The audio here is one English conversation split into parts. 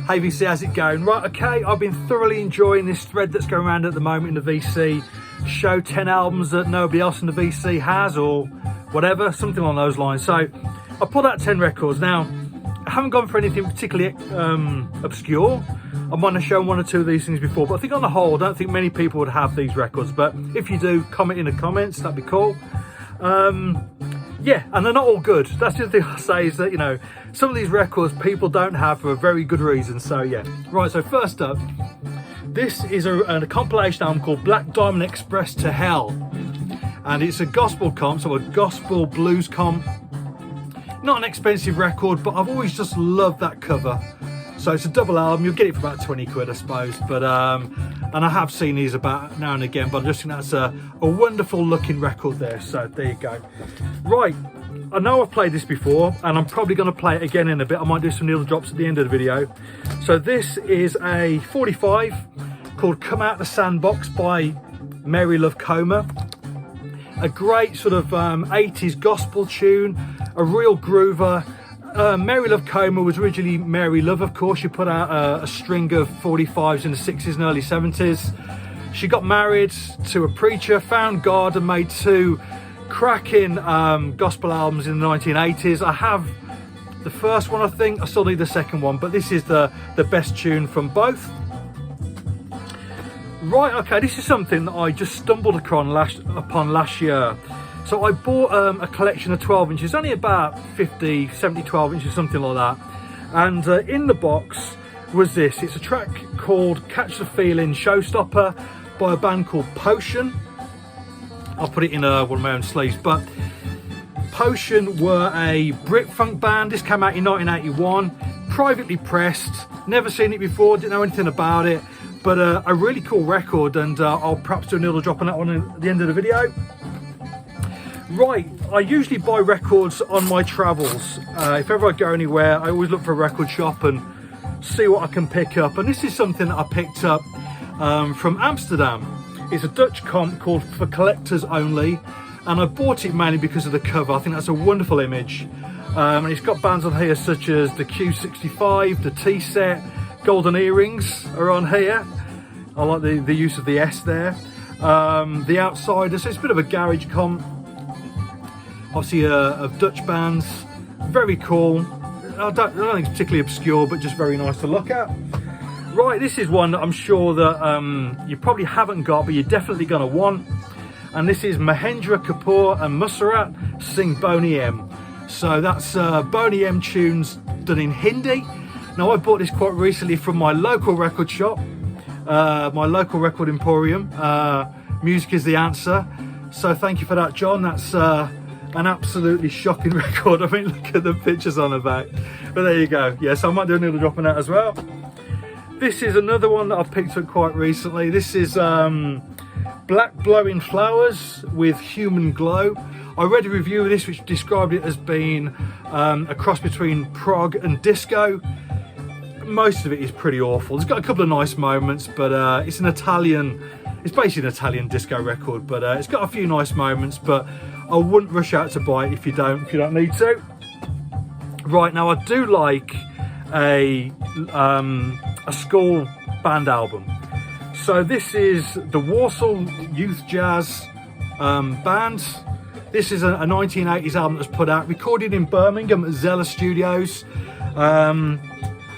Hey VC, how's it going? Right, okay, I've been thoroughly enjoying this thread that's going around at the moment in the VC. Show 10 albums that nobody else in the VC has, or whatever, something along those lines. So I pulled out 10 records. Now, I haven't gone for anything particularly obscure. I might have shown one or two of these things before, but I think on the whole, I don't think many people would have these records. But if you do, comment in the comments, that'd be cool. Yeah, and they're not all good. That's the thing I say, is that, you know, some of these records people don't have for a very good reason. So yeah. Right, so first up, this is a compilation album called Black Diamond Express to Hell. And it's a gospel comp, so a gospel blues comp. Not an expensive record, but I've always just loved that cover. So it's a double album. You'll get it for about 20 quid, I suppose. But and I have seen these about now and again, but I just think that's a wonderful looking record there. So there you go. Right, I know I've played this before, and I'm probably going to play it again in a bit. I might do some needle drops at the end of the video. So this is a 45 called Come Out the Sandbox by Mary Love Comer. A great sort of 80s gospel tune, a real groover. Mary Love Comer was originally Mary Love, of course. She put out a string of 45s in the 60s and early 70s. She got married to a preacher, found God, and made two cracking gospel albums in the 1980s. I have the first one, I think. I still need the second one, but this is the best tune from both. Right, okay, this is something that I just stumbled upon last year. So I bought a collection of 12 inches, only about 50, 70, 12 inches, something like that. And in the box was this. It's a track called Catch the Feeling Showstopper by a band called Potion. I'll put it in one of my own sleeves. But Potion were a Brit funk band. This came out in 1981, privately pressed. Never seen it before, didn't know anything about it. But a really cool record, and I'll perhaps do a needle drop on that one at the end of the video. Right, I usually buy records on my travels. If ever I go anywhere, I always look for a record shop and see what I can pick up. And this is something that I picked up from Amsterdam. It's a Dutch comp called For Collectors Only, and I bought it mainly because of the cover. I think that's a wonderful image. And it's got bands on here such as the Q65, the T-Set, Golden Earrings are on here. I like the use of the S there. The Outsiders, so it's a bit of a garage comp. Obviously of Dutch bands, very cool. I don't think it's particularly obscure, but just very nice to look at. Right, this is one that I'm sure that you probably haven't got, but you're definitely going to want. And this is Mahendra Kapoor and Musarat sing Boney M. So that's Boney M tunes done in Hindi. Now I bought this quite recently from my local record shop, my local record emporium. Music is the answer. So thank you for that, John. That's an absolutely shocking record. I mean, look at the pictures on the back. But there you go. Yes, I might do a needle drop on that as well. This is another one that I've picked up quite recently. This is Black Blowing Flowers with Human Glow. I read a review of this which described it as being a cross between prog and disco. Most of it is pretty awful. It's got a couple of nice moments, but it's basically an Italian disco record, but it's got a few nice moments, but I wouldn't rush out to buy it if you don't need to. Right, now I do like a school band album. So this is the Warsaw Youth Jazz band. This is a 1980s album that was put out, recorded in Birmingham at Zella Studios.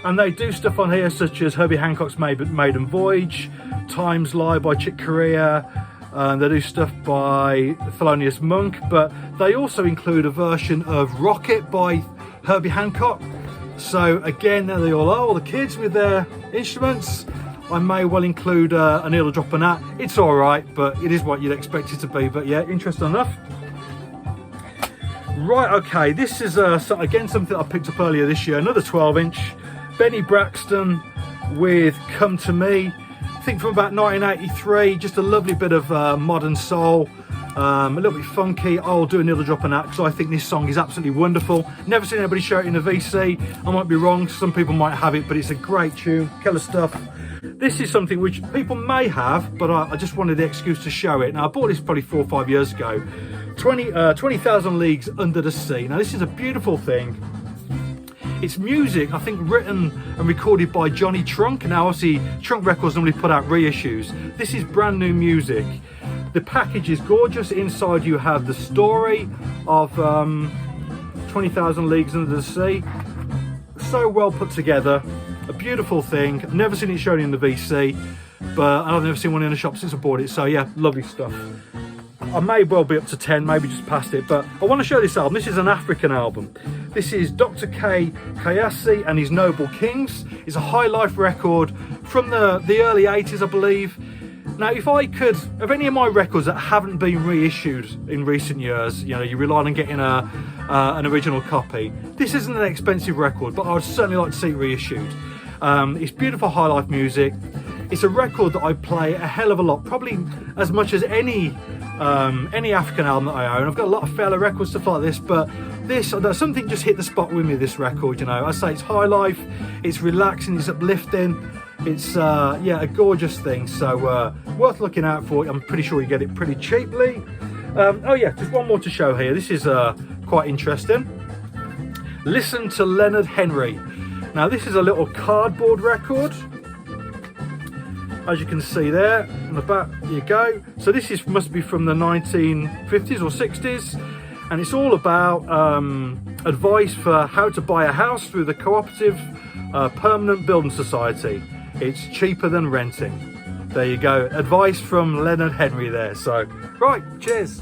And they do stuff on here such as Herbie Hancock's Maiden Voyage, Times Lie by Chick Corea. They do stuff by Thelonious Monk, but they also include a version of Rocket by Herbie Hancock. So again, there they all are, all the kids with their instruments. I may well include a needle drop on that. It's all right, but it is what you'd expect it to be. But yeah, interesting enough. Right, okay, this is again something I picked up earlier this year, another 12-inch. Benny Braxton with Come to Me. I think from about 1983, just a lovely bit of modern soul, a little bit funky. I'll do a needle drop on that because I think this song is absolutely wonderful. Never seen anybody show it in a VC. I might be wrong, some people might have it, but it's a great tune, killer stuff. This is something which people may have, but I just wanted the excuse to show it. Now I bought this probably 4 or 5 years ago. 20,000 Leagues Under the Sea. Now this is a beautiful thing. It's music, I think, written and recorded by Johnny Trunk. Now obviously Trunk Records normally put out reissues. This is brand new music. The package is gorgeous. Inside you have the story of 20,000 Leagues Under the Sea. So well put together, a beautiful thing. I've never seen it shown in the VC, but I've never seen one in a shop since I bought it. So yeah, lovely stuff. I may well be up to 10, maybe just past it, but I want to show this album. This is an African album. This is Dr. K. Kayasi and his Noble Kings. It's a high life record from the early 80s, I believe. Now, if I could, of any of my records that haven't been reissued in recent years, you know, you rely on getting an original copy. This isn't an expensive record, but I would certainly like to see it reissued. It's beautiful high life music. It's a record that I play a hell of a lot, probably as much as any African album that I own. I've got a lot of fella records, stuff like this, but this, something just hit the spot with me, this record, you know. I say it's high life, it's relaxing, it's uplifting. It's yeah, a gorgeous thing, so worth looking out for. I'm pretty sure you get it pretty cheaply. Oh yeah, just one more to show here. This is quite interesting. Listen to Leonard Henry. Now this is a little cardboard record, as you can see there on the back. You go. So this is must be from the 1950s or 60s, and it's all about advice for how to buy a house through the Cooperative Permanent Building Society. It's cheaper than renting. There you go, advice from Leonard Henry there. So right, cheers.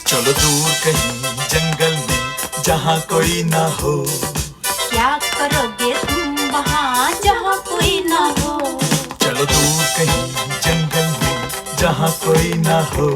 चलो दूर कहीं जंगल में जहाँ कोई ना हो। क्या करोगे तुम वहाँ जहाँ कोई ना हो। चलो दूर कहीं जंगल में जहाँ कोई ना हो।